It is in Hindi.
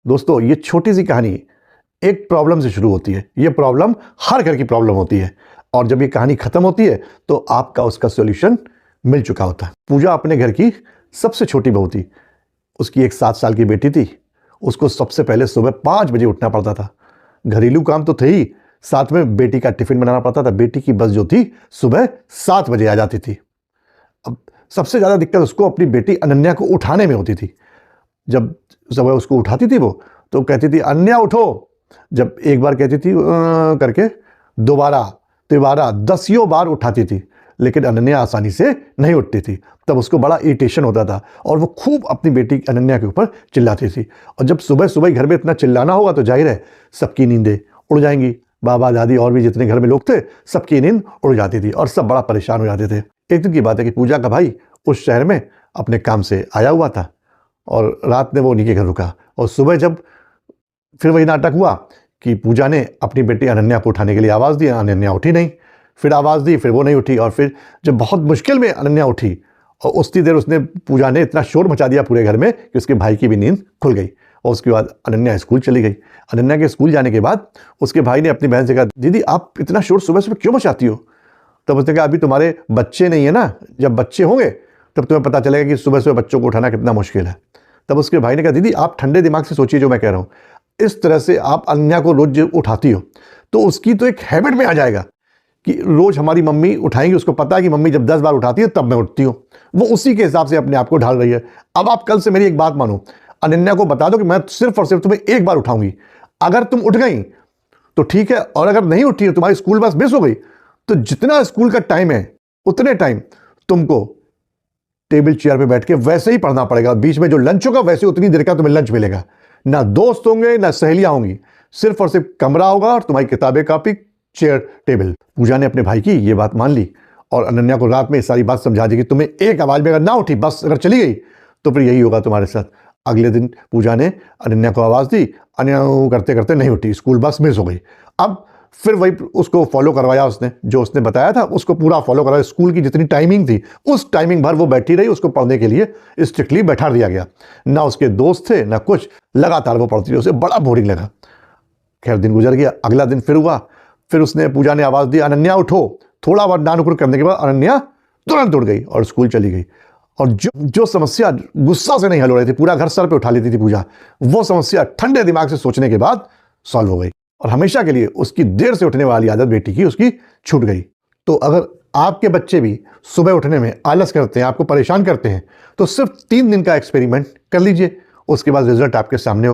दोस्तों, ये छोटी सी कहानी एक प्रॉब्लम से शुरू होती है। ये प्रॉब्लम हर घर की प्रॉब्लम होती है और जब ये कहानी खत्म होती है तो आपका उसका सॉल्यूशन मिल चुका होता है। पूजा अपने घर की सबसे छोटी बहू थी। उसकी एक 7 साल की बेटी थी। उसको सबसे पहले सुबह 5 बजे उठना पड़ता था। घरेलू काम तो थे ही, साथ में बेटी का टिफिन बनाना पड़ता था। बेटी की बस जो थी सुबह 7 बजे आ जाती थी। अब सबसे ज़्यादा दिक्कत उसको अपनी बेटी अनन्या को उठाने में होती थी। जब सुबह उसको उठाती थी वो, तो कहती थी अनन्या उठो। जब एक बार कहती थी करके, दोबारा, तिबारा, 10 बार उठाती थी, लेकिन अनन्या आसानी से नहीं उठती थी। तब उसको बड़ा इरिटेशन होता था और वो खूब अपनी बेटी अनन्या के ऊपर चिल्लाती थी। और जब सुबह सुबह घर में इतना चिल्लाना होगा तो जाहिर है सबकी नींदें उड़ जाएंगी। बाबा दादी और भी जितने घर में लोग थे, सबकी नींद उड़ जाती थी और सब बड़ा परेशान हो जाते थे। एक दिन की बात है कि पूजा का भाई उस शहर में अपने काम से आया हुआ था और रात में वो उन्हीं के घर रुका। और सुबह जब फिर वही नाटक हुआ कि पूजा ने अपनी बेटी अनन्या को उठाने के लिए आवाज़ दी, अनन्या उठी नहीं। फिर आवाज़ दी, फिर वो नहीं उठी। और फिर जब बहुत मुश्किल में अनन्या उठी और उतनी देर पूजा ने इतना शोर मचा दिया पूरे घर में कि उसके भाई की भी नींद खुल गई। और उसके बाद अनन्या स्कूल चली गई। अनन्या के स्कूल जाने के बाद उसके भाई ने अपनी बहन से कहा, दीदी आप इतना शोर सुबह सुबह क्यों मचाती हो? तब उसने कहा, अभी तुम्हारे बच्चे नहीं है ना, जब बच्चे होंगे तब तुम्हें पता चलेगा कि सुबह सुबह बच्चों को उठाना कितना मुश्किल है। तब उसके भाई ने कहा, दीदी आप ठंडे दिमाग से सोचिए जो मैं कह रहा हूँ। इस तरह से आप अनन्या को रोज उठाती हो तो उसकी तो एक हैबिट में आ जाएगा कि रोज हमारी मम्मी उठाएंगी। उसको पता है कि मम्मी जब 10 बार उठाती है तब मैं उठती हूँ। वो उसी के हिसाब से अपने आप को ढाल रही है। अब आप कल से मेरी एक बात मानो, अनन्या को बता दो कि मैं सिर्फ और सिर्फ तुम्हें एक बार उठाऊंगी। अगर तुम उठ गई तो ठीक है, और अगर नहीं उठी है, तुम्हारी स्कूल बस मिस हो गई, तो जितना स्कूल का टाइम है उतने टाइम तुमको टेबल चेयर पे बैठ के वैसे ही पढ़ना पड़ेगा। बीच में जो लंच होगा वैसे उतनी देर का तुम्हें लंच मिलेगा। ना दोस्त होंगे ना सहेलियां होंगी, सिर्फ और सिर्फ कमरा होगा और तुम्हारी किताबें, कापी, चेयर, टेबल। पूजा ने अपने भाई की ये बात मान ली और अनन्या को रात में सारी बात समझा दी कि तुम्हें एक आवाज में अगर ना उठी, बस अगर चली गई तो फिर यही होगा तुम्हारे साथ। अगले दिन पूजा ने अनन्या को आवाज दी, अनन्या करते करते नहीं उठी, स्कूल बस मिस हो गई। अब फिर वही उसको फॉलो करवाया, उसने जो उसने बताया था उसको पूरा फॉलो करवाया। स्कूल की जितनी टाइमिंग थी उस टाइमिंग भर वो बैठी रही। उसको पढ़ने के लिए स्ट्रिक्टली बैठा दिया गया। ना उसके दोस्त थे ना कुछ, लगातार वो पढ़ती रही। उसे बड़ा बोरिंग लगा। खैर दिन गुजर गया। अगला दिन फिर हुआ। फिर पूजा ने आवाज़ दी, अनन्या उठो। थोड़ा बहुत डांड करने के बाद अनन्या तुरंत उठ गई और स्कूल चली गई। और जो समस्या गुस्सा से नहीं हल हो रही थी, पूरा घर सर पे उठा लेती थी पूजा, वो समस्या ठंडे दिमाग से सोचने के बाद सॉल्व हो गई और हमेशा के लिए उसकी देर से उठने वाली आदत बेटी की उसकी छूट गई। तो अगर आपके बच्चे भी सुबह उठने में आलस करते हैं, आपको परेशान करते हैं, तो सिर्फ 3 दिन का एक्सपेरिमेंट कर लीजिए। उसके बाद रिजल्ट आपके सामने